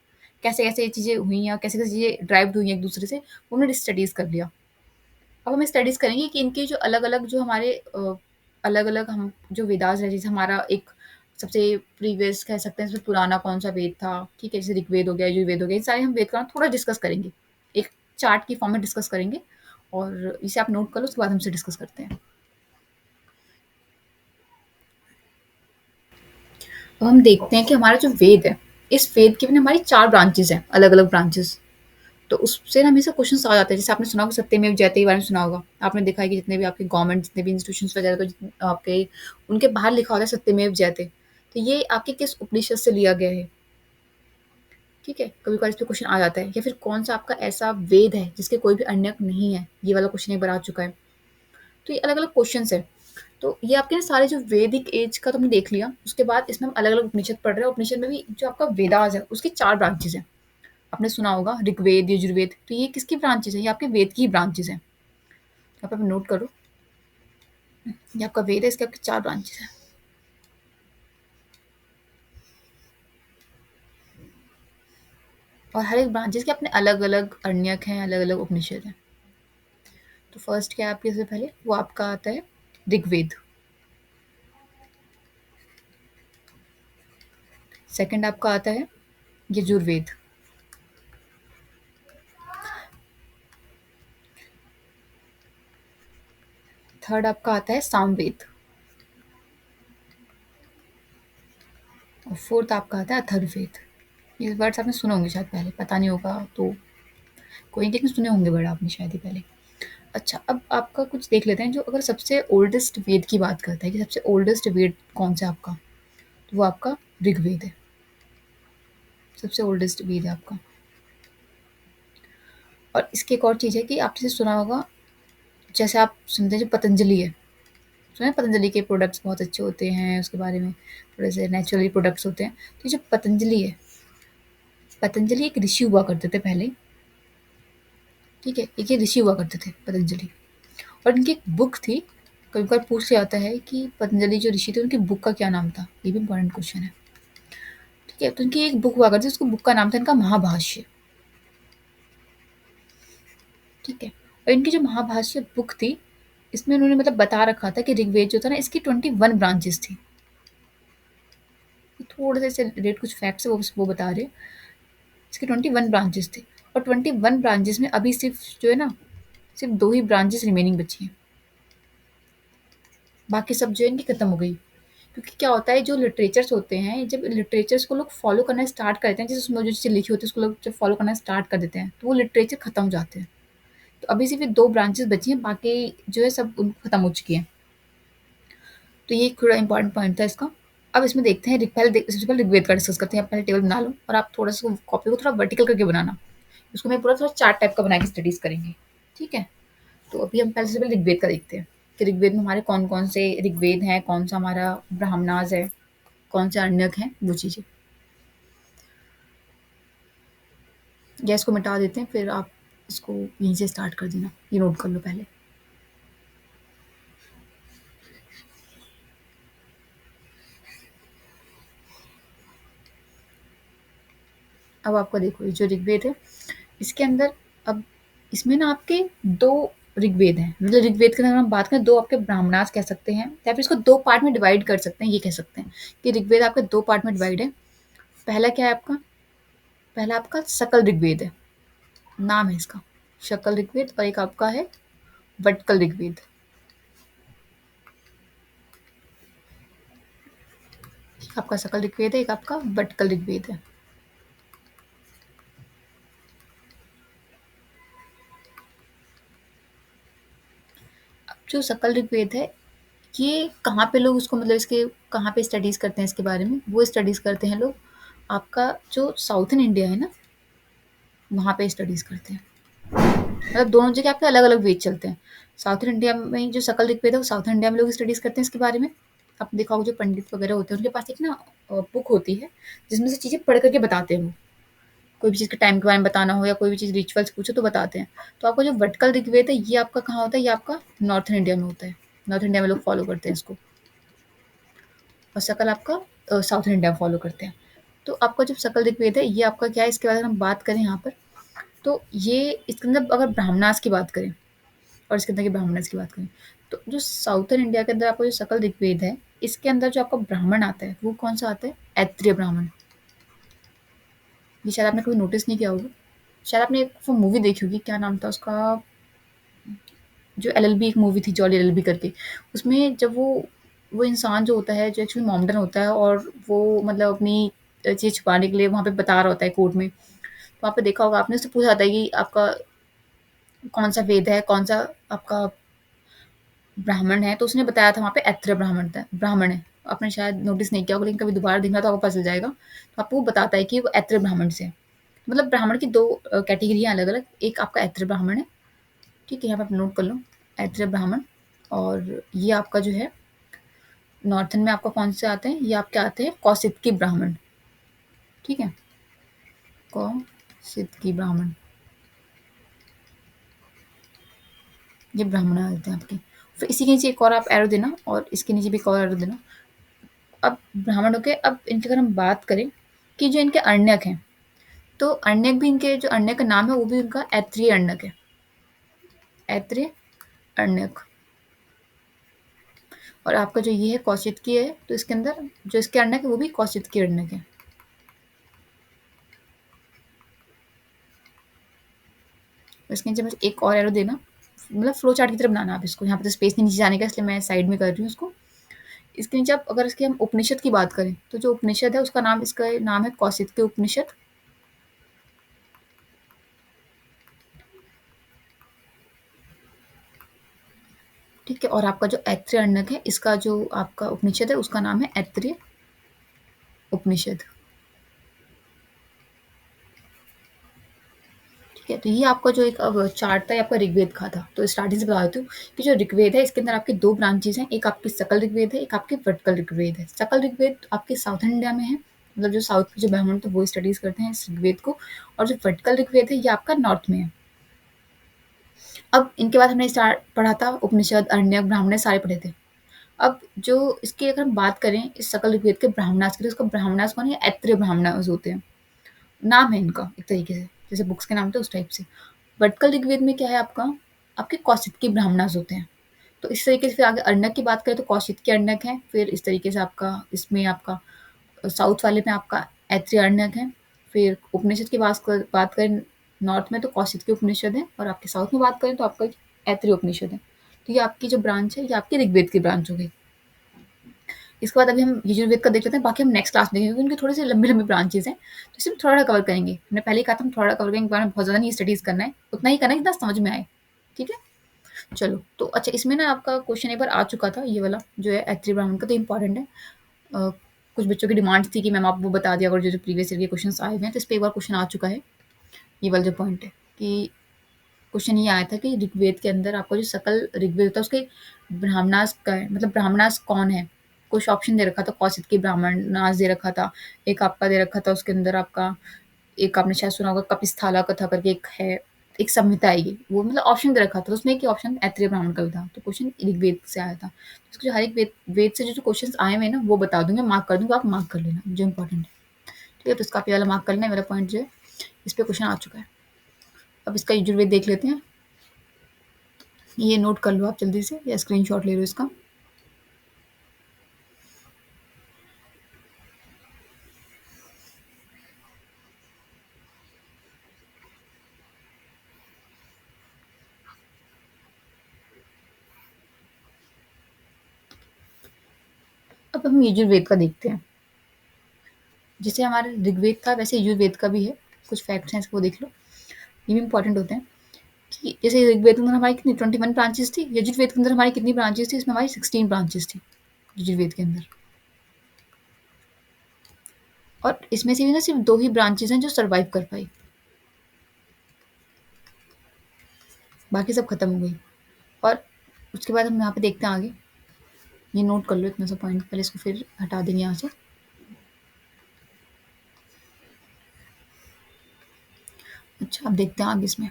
कैसे-कैसे ये चीज़ें हुई या कैसे-कैसे चीज़ें ड्राइव्ड हुई हैं एक-दूसरे से, वो हमने स्टडीज़ कर लिया। अब हम स्टडीज़ करेंगे कि इनके जो अलग-अलग जो हमारे अलग-अलग हम जो वेदास है, जैसे हमारा एक सबसे प्रीवियस कह सकते हैं, सबसे पुराना कौन-सा वेद था, ठीक है? जैसे ऋग्वेद हो गया, यजुर्वेद हो गया, ये सारे हम वेद का ना थोड़ा डिस्कस करेंगे। एक चार्ट की फॉर्म में डिस्कस करेंगे और इसे आप नोट कर लो, उसके बाद हमसे डिस्कस करते हैं। अब हम देखते हैं कि हमारा जो वेद है, इस वेद की भी ना हमारी 4 ब्रांचेज़ हैं, अलग-अलग ब्रांचेज़। तो उससे ना हमेशा क्वेश्चन्स आ जाते हैं। जैसे आपने सुना होगा सत्यमेव जयते के बारे में सुना होगा। आपने देखा है कि जितने भी आपके गवर्नमेंट जितने भी इंस्टीट्यूशंस वगैरह तो आपके उनके बाहर लिखा होता है सत्यमेव जयते। तो ये आपके किस उपनिषद से लिया गया है, ठीक है? कभी-कभार इस पे क्वेश्चन आ जाता है या फिर कौन-सा आपका ऐसा वेद है जिसके कोई भी अन्यक नहीं है? ये वाला क्वेश्चन एक बार आ चुका है। तो ये अलग-अलग क्वेश्चन्स हैं। तो ये आपके ना सारे जो वैदिक एज का तो हमने देख लिया। उसके बाद इसमें हम अलग-अलग उपनिषद पढ़ रहे हैं। उपनिषद में भी जो आपका वेदास है उसकी 4 ब्रांचेज़ हैं। आपने सुना होगा ऋग्वेद, यजुर्वेद, तो ये किसकी ब्रांचेज़ हैं? ये आपके वेद की ही ब्रांचेज़ हैं। यहाँ पे आप नोट करो, ये आपका वेद है, इसके आपके 4 ब्रांचेज़ हैं और हर एक ब्रांचेज़ के अपने अलग-अलग अरण्यक हैं, अलग-अलग उपनिषद हैं। तो फर्स्ट क्या है आपके सबसे पहले? वो आपका आता है ऋग्वेद, सेकंड आपका आता है यजुर्वेद, थर्ड आपका आता है सामवेद और फोर्थ आपका आता है अथर्ववेद। ये वर्ड्स आपने सुने होंगे शायद पहले, पता नहीं होगा तो कोई नहीं, लेकिन सुने होंगे वर्ड आपने शायद ही पहले। अच्छा, अब आपका कुछ देख लेते हैं, जो अगर सबसे ओल्डेस्ट वेद की बात करते हैं कि सबसे ओल्डेस्ट वेद कौन-सा है आपका? तो वो आपका ऋग्वेद है, सबसे ओल्डेस्ट वेद है आपका। और इसकी एक और चीज़ है कि आपने सुना होगा, जैसे आप सुनते हैं जो पतंजलि है, सुना है पतंजलि के प्रोडक्ट्स बहुत अच्छे होते हैं, उसके बारे में थोड़े से नेचुरली प्रोडक्ट्स होते हैं। तो ये जो पतंजलि है, पतंजलि एक ऋषि हुआ करते थे पहले, ठीक है? एक ये ऋषि हुआ करते थे पतंजलि और इनकी एक बुक थी। कभी-कभार पूछ लिया जाता है कि पतंजलि जो ऋषि थे उनकी बुक का क्या नाम था? ये भी इम्पोर्टेंट क्वेश्चन है, ठीक है? तो इनकी एक बुक हुआ करती थी, उसको बुक का नाम था इनका महाभाष्य, ठीक है? और इनकी जो महाभाष्य बुक थी, इसमें उन्होंने मतलब बता रखा था कि ऋग्वेद जो था ना इसकी 21 ब्रांचेज़ थी। थोड़े से ऐसे रिलेटेड कुछ फैक्ट्स है वो बता रहे हैं। इसके 21 ब्रांचेस थे और 21 ब्रांचेस में अभी सिर्फ जो है ना, सिर्फ 2 ही ब्रांचेस रिमेनिंग बची हैं। बाकी सब जो है इनकी खत्म हो गई। क्योंकि क्या होता है, जो लिटरेचर्स होते हैं, जब लिटरेचर्स को लोग फॉलो करना स्टार्ट करते हैं, जैसे उसमें जो चीज़ें लिखी होती है उसको लोग जब फॉलो करना स्टार्ट कर देते हैं, तो वो लिटरेचर खत्म हो जाते हैं। तो अभी सिर्फ ये 2 ब्रांचेस बची हैं, बाकी जो है सब खत्म हो चुकी हैं। तो ये थोड़ा इंपॉर्टेंट पॉइंट था इसका। अब इसमें देखते हैं सबसे पहले ऋग्वेद का डिस्कस करते हैं। आप पहले टेबल बना लो और आप थोड़ा-सा कॉपी को थोड़ा वर्टिकल करके बनाना। उसको मैं पूरा थोड़ा चार्ट टाइप का बना के स्टडीज़ करेंगे, ठीक है? तो अभी हम पहले से पहले ऋग्वेद का देखते हैं कि ऋग्वेद में हमारे कौन-कौन से ऋग्वेद हैं, कौन-सा हमारा ब्राह्मणाज़ है, कौन से अरण्यक हैं, वो चीज़ें। या इसको मिटा देते हैं, फिर आप इसको यहीं से स्टार्ट कर देना। ये नोट कर लो पहले। अब आपका देखो ये जो ऋग्वेद है, इसके अंदर अब इसमें ना आपके 2 ऋग्वेद हैं। मतलब ऋग्वेद के अंदर हम बात करें 2 आपके ब्राह्मणास कह सकते हैं या फिर इसको 2 पार्ट में डिवाइड कर सकते हैं, ये कह सकते हैं कि ऋग्वेद आपके 2 पार्ट में डिवाइड है। पहला क्या है आपका? पहला आपका सकल ऋग्वेद है, नाम है इसका। शकल ऋग्वेद और एक आपका है वटकल ऋग्वेद। एक आपका सकल ऋग्वेद है, एक आपका वटकल ऋग्वेद है। अब जो सकल ऋग्वेद है, ये कहाँ पे लोग उसको मतलब इसके कहाँ पे स्टडीज़ करते हैं इसके बारे में? वो स्टडीज़ करते हैं लोग आपका जो साउथर्न इंडिया है ना, वहाँ पे स्टडीज़ करते हैं। मतलब दोनों जगह आपके अलग-अलग वेद चलते हैं। साउथर्न इंडिया में जो सकल ऋग्वेद है, वो साउथर्न इंडिया में लोग स्टडीज़ करते हैं इसके बारे में। आपने देखा होगा जो पंडित वगैरह होते हैं, उनके पास एक ना बुक होती है, जिसमें से चीज़ें पढ़ कर के बताते हैं वो। कोई भी चीज़ के टाइम के बारे में बताना हो या कोई भी चीज़ रिचुअल्स पूछो तो बताते हैं। तो आपका जो वटकल ऋग्वेद है, ये आपका कहाँ होता है? ये आपका नॉर्थर्न इंडिया में होता है। नॉर्थ इंडिया में लोग फॉलो करते हैं इसको। और सकल आपका साउथर्न इंडिया में फॉलो करते हैं। तो आपका जो सकल ऋग्वेद है, ये आपका क्या है? इसके बारे में हम बात करें यहाँ पर, तो ये इसके अंदर अगर ब्राह्मणास की बात करें और इसके अंदर के ब्राह्मणस की बात करें, तो जो साउथर्न इंडिया के अंदर आपका जो सकल ऋग्वेद है, इसके अंदर जो आपका ब्राह्मण आता है, वो कौन सा आता है? ऐत्रेय ब्राह्मण। ये शायद आपने कभी नोटिस नहीं किया होगा। शायद आपने एक वो मूवी देखी होगी, क्या नाम था उसका? जो एलएलबी एक मूवी थी, जॉली एलएलबी करके। उसमें जब वो इंसान जो होता है, जो एक्चुअली मोमडन होता है और वो मतलब अपनी चीज़ छुपाने के लिए वहाँ पे बता रहा होता है कोर्ट में। तो वहाँ पे देखा होगा आपने, उससे पूछा जाता है कि आपका कौन-सा वेद है, कौन-सा आपका ब्राह्मण है, तो उसने बताया था वहाँ पे ऐत्रेय ब्राह्मण है। आपने शायद नोटिस नहीं किया होगा, लेकिन कभी दोबारा देखना तो आपको पता चल जाएगा। तो आपको वो बताता है कि वो ऐत्रेय ब्राह्मण से है। मतलब ब्राह्मण की 2 कैटेगरी हैं अलग-अलग। एक आपका ऐत्रेय ब्राह्मण है, ठीक है? यहाँ पे आप नोट कर लो, ऐत्रेय ब्राह्मण। और ये आपका जो है नॉर्थर्न में आपका कौन से आते हैं? ये आपके आते हैं कौशिकी ब्राह्मण, ठीक है? कौशिकी ब्राह्मण, ये ब्राह्मण आ जाते हैं आपके। फिर इसी के नीचे एक और आप एरो देना और इसके नीचे भी एक और एरो देना। अब ब्राह्मणों के अब इनकी अगर हम बात करें कि जो इनके अरण्यक हैं, तो अरण्यक भी इनके जो अरण्यक का नाम है वो भी उनका ऐत्रेय अरण्यक है। ऐत्रेय अरण्यक। और आपका जो ये है कौशिकी है, तो इसके अंदर जो इसके अरण्यक है वो भी कौशिकी अरण्यक है। इसके नीचे बस एक और एरो देना, मतलब फ्लो चार्ट की तरह बनाना आप इसको। यहाँ पे तो स्पेस नहीं नीचे जाने का, इसलिए मैं साइड में कर रही हूँ इसको। इसके नीचे आप अगर इसके हम उपनिषद की बात करें, तो जो उपनिषद है उसका नाम, इसका नाम है कौशिकी उपनिषद। ठीक है? और आपका जो ऐत्रेय अरण्यक है, इसका जो आपका उपनिषद है उसका नाम है ऐत्रेय उपनिषद। ठीक है? तो ये आपका जो एक अब चार्ट था, ये आपका ऋग्वेद का था। तो स्टार्टिंग से बता देती हूँ कि जो ऋग्वेद है, इसके अंदर आपकी 2 ब्रांचेज़ हैं। एक आपकी सकल ऋग्वेद है, एक आपकी वटकल ऋग्वेद है। सकल ऋग्वेद आपके साउथर्न इंडिया में है, मतलब जो साउथ के जो ब्राह्मण थे वो स्टडीज़ करते हैं इस ऋग्वेद को। और जो वटकल ऋग्वेद है, ये आपका नॉर्थ में है। अब इनके बाद हमने स्टार्ट पढ़ा था उपनिषद, अरण्यक, ब्राह्मण सारे पढ़े थे। अब जो इसकी अगर हम बात करें इस सकल ऋग्वेद के ब्राह्मणास की, तो इसका ब्राह्मणास कौन है? ऐत्रेय ब्राह्मणास होते हैं। नाम है इनका एक तरीके से, जैसे बुक्स के नाम थे उस टाइप से। वटकल ऋग्वेद में क्या है आपका? आपके कौशिकी ब्राह्मणास होते हैं। तो इस तरीके से फिर आगे अरण्यक की बात करें तो कौशिकी अरण्यक है। फिर इस तरीके से आपका इसमें आपका साउथ वाले में आपका ऐत्रेय अरण्यक है। फिर उपनिषद की बात करें नॉर्थ में तो कौशिकी उपनिषद है, और आपके साउथ में बात करें तो आपका ऐत्रेय उपनिषद है। तो ये आपकी जो ब्रांच है, ये आपकी ऋग्वेद की ब्रांच हो गई। इसके बाद अभी हम यजुर्वेद का देख लेते हैं, बाकी हम नेक्स्ट क्लास में देखेंगे क्योंकि उनकी थोड़ी सी लंबी-लंबी ब्रांचेज़ हैं, तो इसे हम थोड़ा कवर करेंगे। हमने पहले ही कहा था हम थोड़ा कवर करेंगे, बारे में बहुत ज़्यादा नहीं स्टडीज़ करना है, उतना ही करना है जितना समझ में आए, ठीक है? चलो, तो अच्छा इसमें ना आपका क्वेश्चन एक बार आ चुका था, ये वाला जो है ऐत्रेय ब्राह्मण का, तो इम्पोर्टेंट है। अ, कुछ बच्चों की डिमांड्स थी कि मैम आप वो बता दिया करो जो-जो प्रीवियस ईयर के क्वेश्चन्स आए हुए हैं, तो इस पे एक बार क्वेश्चन आ चुका है। ये वाला जो पॉइंट है कि क्वेश्चन ये आया था कि ऋग्वेद के अंदर आपका जो सकल ऋग्वेद होता है उसके ब्राह्मणास का है, मतलब ब्राह्मणास कौन है? कुछ ऑप्शन दे रखा था, कौशिकी ब्राह्मणास दे रखा था, एक आपका दे रखा था उसके अंदर आपका, एक आपने शायद सुना होगा कपिस्थाला कथा करके एक है, एक संहिता है ये, वो मतलब ऑप्शन दे रखा था, तो उसमें एक ही ऑप्शन ऐत्रेय ब्राह्मण का भी था, तो क्वेश्चन ऋग्वेद से आया था। तो इसके जो हर एक वेद वेद से जो क्वेश्चन आए हुए हैं ना वो बता दूंगा, मार्क कर दूंगा, आप मार्क कर लेना जो इम्पोर्टेंट है, ठीक है, तो इसका आप ये वाला मार्क कर लेना, ये वाला पॉइंट जो है इस पे क्वेश्चन आ चुका है। अब इसका यजुर्वेद देख लेते हैं। ये नोट कर लो आप जल्दी से या स्क्रीनशॉट ले लो इसका। अब हम यजुर्वेद का देखते हैं। जैसे हमारा ऋग्वेद था वैसे यजुर्वेद का भी है, कुछ फैक्ट्स हैं इसको देख लो, ये भी इंपॉर्टेंट होते हैं। कि जैसे ऋग्वेद के अंदर हमारी कितनी 21 ब्रांचेस थी, यजुर्वेद के अंदर हमारी कितनी ब्रांचेस थी, इसमें हमारी 16 ब्रांचेस थी यजुर्वेद के अंदर। और इसमें से भी ना सिर्फ 2 ही ब्रांचेस हैं जो सर्वाइव कर पाई, बाकी सब खत्म हो गई। और उसके बाद हम यहाँ पे देखते हैं आगे, ये नोट कर लो इतना सा पॉइंट, पहले इसको फिर हटा देंगे यहाँ से। अच्छा, अब देखते हैं आगे इसमें।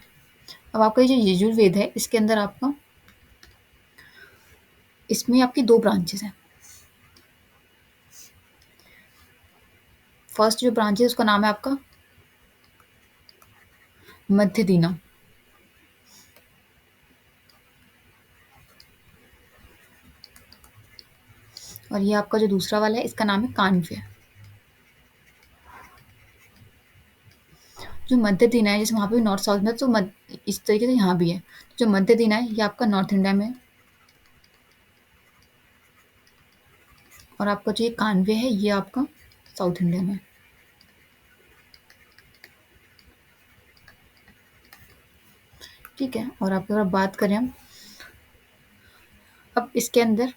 अब आपका ये जो यजुर्वेद है इसके अंदर आपका, इसमें आपकी 2 ब्रांचेस हैं। फर्स्ट जो ब्रांच है उसका नाम है आपका मध्य दीना, और ये आपका जो दूसरा वाला है इसका नाम है कान्व्य। जो मध्य दीना है जैसे वहाँ पे भी नॉर्थ साउथ में, तो इस तरीके से यहाँ भी है। जो मध्य दीना है ये आपका नॉर्थ इंडिया में है, और आपका जो ये कान्वे है ये आपका साउथ इंडिया में है। ठीक है, और आप अगर बात करें हम, अब इसके अंदर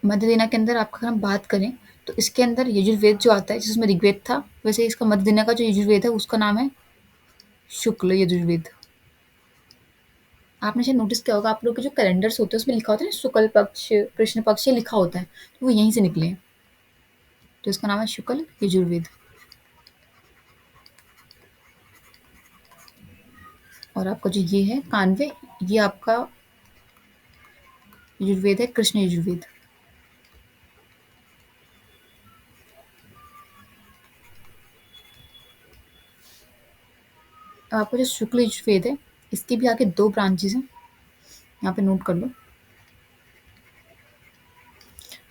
मध्य दीना के अंदर आपका अगर हम बात करें तो इसके अंदर यजुर्वेद जो आता है जिसमें ऋग्वेद था, वैसे इसका मध्य दीना का जो यजुर्वेद है उसका नाम है शुक्ल यजुर्वेद। आपने शायद नोटिस किया होगा, आप लोग के जो कैलेंडर्स होते हैं उसमें लिखा होता है ना शुक्ल पक्ष, कृष्ण पक्ष, ये लिखा होता है, तो वो यहीं से निकले हैं। तो इसका नाम है शुक्ल यजुर्वेद। और आपका जो ये है कान्वे, ये आपका यजुर्वेद है कृष्ण यजुर्वेद। अब आपका जो शुक्ल यजुर्वेद है इसके भी आगे 2 ब्रांचेस हैं, यहाँ पे नोट कर लो।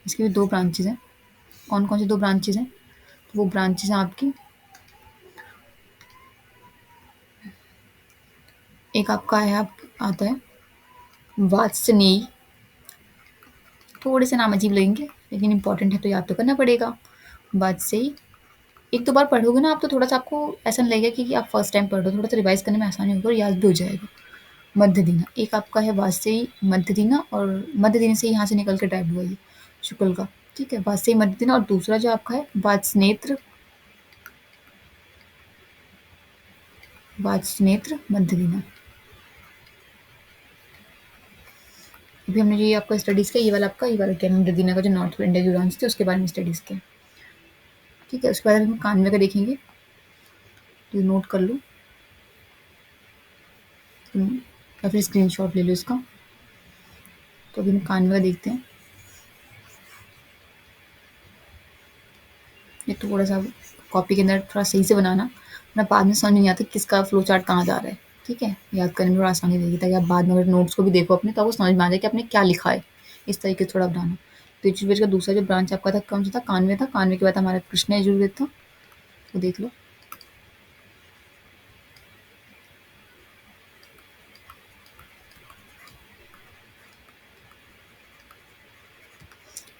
इसके भी 2 ब्रांचेस हैं। कौन कौन से 2 ब्रांचेस हैं? तो वो ब्रांचेस हैं आपकी, एक आपका है आप आता है वात्सनेयी। थोड़े से नाम अजीब लगेंगे लेकिन इंपॉर्टेंट है तो याद तो करना पड़ेगा। वात्सेयी, एक दो बार पढ़ोगे ना आप तो थोड़ा सा आपको ऐसा नहीं लगेगा कि आप फर्स्ट टाइम पढ़ रहे हो, थोड़ा सा रिवाइज करने में आसानी होगी और याद भी हो जाएगा। मध्य दीना, एक आपका है वात्सेयी मध्य दीना, और मध्य दीना से यहाँ से निकल के टाइप हुआ ये शुक्ल का। ठीक है, वात्सेयी मध्य दीना, और दूसरा जो आपका है वात्स्नेत्र, वात्स्नेत्र मध्य दीना। अभी हमने ये आपका स्टडीज़ किया, ये वाला आपका ये वाला कैलेंडर दीना का जो नॉर्थ इंडिया की ब्रांच थी उसके बारे में स्टडीज़ किया। ठीक है, उसके बाद हम कान्वे का देखेंगे, तो नोट कर लो या फिर स्क्रीनशॉट ले लो इसका। तो अभी हम कान्वे का देखते हैं। ये थोड़ा सा कॉपी के अंदर थोड़ा सही से बनाना, वरना बाद में समझ नहीं आता किसका फ्लो चार्ट कहाँ जा रहा है। ठीक है, याद करने में थोड़ा आसानी रहेगी, ताकि आप बाद में अगर नोट्स को भी देखो अपने तो आपको समझ में आ जाए कि आपने क्या लिखा है, इस तरीके से थोड़ा बनाना। तो यजुर्वेद का दूसरा जो ब्रांच आपका था कौन सा था? कान्वे था। कान्वे के बाद हमारा कृष्ण यजुर्वेद था, तो देख लो।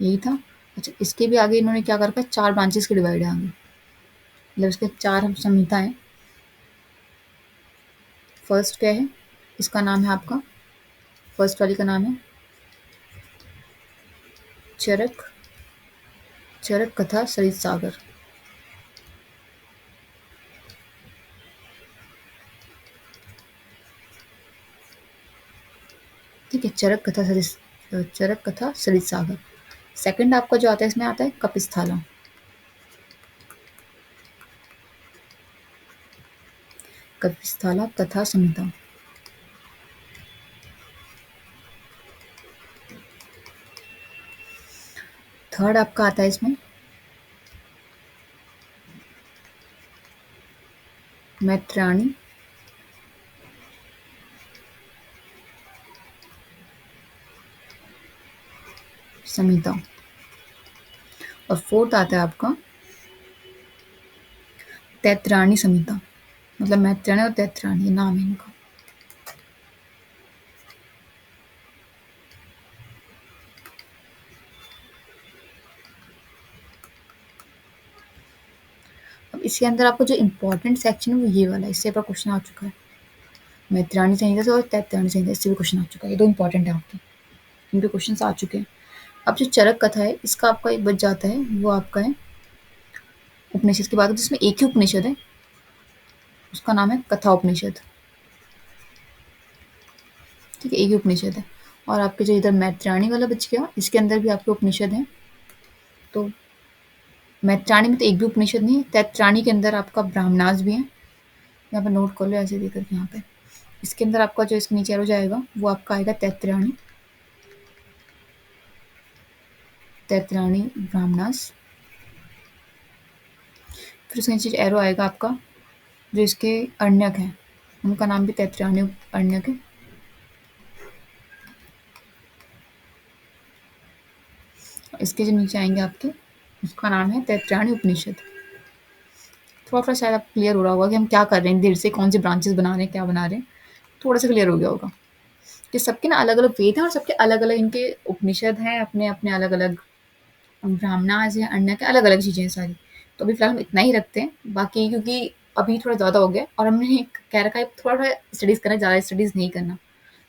यही था। अच्छा, इसके भी आगे इन्होंने क्या कर रखा है, 4 ब्रांचेस के डिवाइड है आगे, मतलब इसके 4 हम संहिता हैं। फर्स्ट क्या है, इसका नाम है आपका, फर्स्ट वाली का नाम है चरक, चरक कथा सरित सागर। ठीक है, चरक कथा सरित सागर। सेकंड आपका जो आता है इसमें आता है कपिस्थला, कपिस्थला कथा संहिता। थर्ड आपका आता है इसमें मैत्राणी संहिता और फोर्थ आता है आपका तैत्तिराणी संहिता। मतलब मैत्राणी और तैत्तिराणी ये नाम है इनका। अब इसके अंदर आपको जो इम्पोर्टेंट सेक्शन है वो ये वाला है, इससे आपका क्वेश्चन आ चुका है। मैत्राणी संहिता से और तैत्तिराणी संहिता इससे भी क्वेश्चन आ चुका है। ये दो इंपॉर्टेंट है आपके, इनके क्वेश्चन आ चुके हैं। अब जो चरक कथा है इसका आपका एक बच जाता है, वो आपका है उपनिषद की बात है जिसमें एक ही उपनिषद है, उसका नाम है कथा उपनिषद। ठीक है, एक ही उपनिषद है। और आपके जो इधर मैत्राणी वाला बच गया, इसके अंदर भी आपके उपनिषद हैं। तो मैत्राणी में तो एक भी उपनिषद नहीं है। तैत्तिराणी के अंदर आपका ब्राह्मणास भी है, यहाँ पे नोट कर लो ऐसे देकर के यहाँ पे। इसके अंदर आपका जो इसके नीचे एरो जाएगा वो आपका आएगा तैत्तिराणी, तैत्तिराणी ब्राह्मणास। फिर उसके नीचे एरो आएगा आपका जो इसके अरण्यक हैं, उनका नाम भी तैत्तिराणी अरण्यक है। इसके जो नीचे आएंगे आपके, उसका नाम है तैत्तिराणी उपनिषद। थोड़ा-सा शायद अब क्लियर हो रहा होगा कि हम क्या कर रहे हैं, धीरे से कौन से ब्रांचेस बना रहे हैं, क्या बना रहे हैं। थोड़ा-सा क्लियर हो गया होगा कि सबके ना अलग-अलग वेद हैं और सबके अलग-अलग इनके उपनिषद हैं, अपने-अपने अलग-अलग ब्राह्मणास हैं, अन्य के अलग-अलग चीज़ें हैं सारी। तो अभी फ़िलहाल हम इतना ही रखते हैं, बाकी क्योंकि अभी थोड़ा ज़्यादा हो गया और हमने कह रखा है थोड़ा-थोड़ा स्टडीज़ करना है, ज़्यादा स्टडीज़ नहीं करना।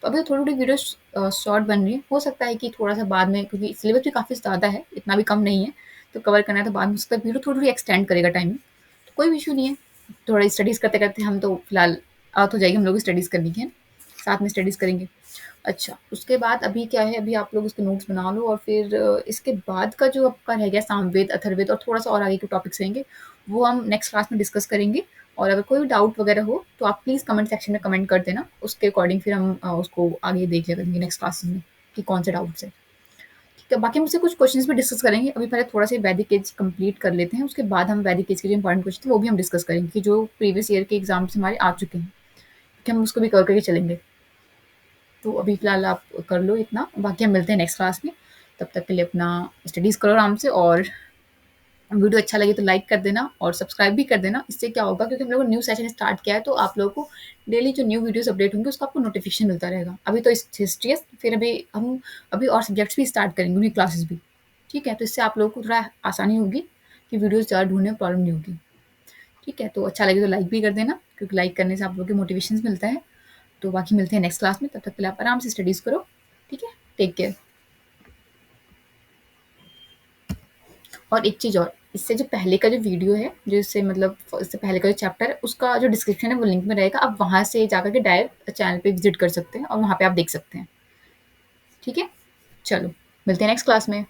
तो अभी थोड़ी-थोड़ी वीडियोज़ शॉर्ट बन रही है। हो सकता है कि थोड़ा-सा बाद में, क्योंकि सिलेबस भी काफ़ी ज़्यादा है, इतना भी कम नहीं है, तो कवर करना है तो बाद में हो सकता है वीडियो थोड़ी-थोड़ी एक्सटेंड करेगा टाइमिंग। तो कोई भी इश्यू नहीं है। थोड़ा स्टडीज़ करते-करते हम तो फ़िलहाल आदत हो जाएगी हम लोग को स्टडीज़ करने की, है ना? साथ में स्टडीज़ करेंगे। अच्छा, उसके बाद अभी क्या है, अभी आप लोग उसके नोट्स बना लो और फिर इसके बाद का जो आपका रह गया सामवेद, अथर्ववेद और थोड़ा-सा और आगे के टॉपिक्स रहेंगे, वो हम नेक्स्ट क्लास में डिस्कस करेंगे। और अगर कोई भी डाउट वगैरह हो, तो आप प्लीज़ कमेंट सेक्शन में कमेंट कर देना। उसके अकॉर्डिंग फिर हम उसको आगे देख लिया करेंगे नेक्स्ट क्लासेस में कि कौन से डाउट्स हैं। ठीक है, बाकी हम उससे कुछ क्वेश्चंस भी डिस्कस करेंगे। अभी पहले थोड़ा-सा वैदिक एज कंप्लीट कर लेते हैं, उसके बाद हम वैदिक एज के जो इंपॉर्टेंट क्वेश्चन थे, वो भी हम डिस्कस करेंगे कि जो प्रीवियस ईयर के एग्ज़ाम्स हमारे आ चुके हैं, कि हम उसको भी कवर करके चलेंगे। तो अभी फ़िलहाल आप कर लो इतना, बाकी हम मिलते हैं नेक्स्ट क्लास में। तब तक के लिए अपना स्टडीज़ करो आराम से, और वीडियो अच्छा लगे तो लाइक कर देना और सब्सक्राइब भी कर देना। इससे क्या होगा, क्योंकि हम लोगों ने न्यू सेशन स्टार्ट किया है, तो आप लोगों को डेली जो न्यू वीडियोज़ अपडेट होंगे उसका आपको नोटिफ़िकेशन मिलता रहेगा। अभी तो इस हिस्ट्री है, फिर अभी और सब्जेक्ट्स भी स्टार्ट करेंगे, उन्हीं क्लासेस भी। ठीक है? तो इससे आप लोगों को थोड़ा आसानी होगी कि वीडियोज़ ज़्यादा ढूँढने में प्रॉब्लम नहीं होगी। ठीक है? तो अच्छा लगे तो लाइक भी कर देना, क्योंकि लाइक करने से आप लोगों को मोटिवेशंस मिलता है। तो बाकी मिलते हैं नेक्स्ट क्लास में, तब तक के लिए आप आराम से स्टडीज़ करो। ठीक है? Take care. और एक चीज़ और, इससे जो पहले का जो वीडियो है, जो इससे मतलब इससे पहले का जो चैप्टर है, उसका जो डिस्क्रिप्शन है वो लिंक में रहेगा। आप वहाँ से जाकर के डायरेक्ट चैनल पे विज़िट कर सकते हैं और वहाँ पे आप देख सकते हैं। ठीक है? चलो, मिलते हैं नेक्स्ट क्लास में।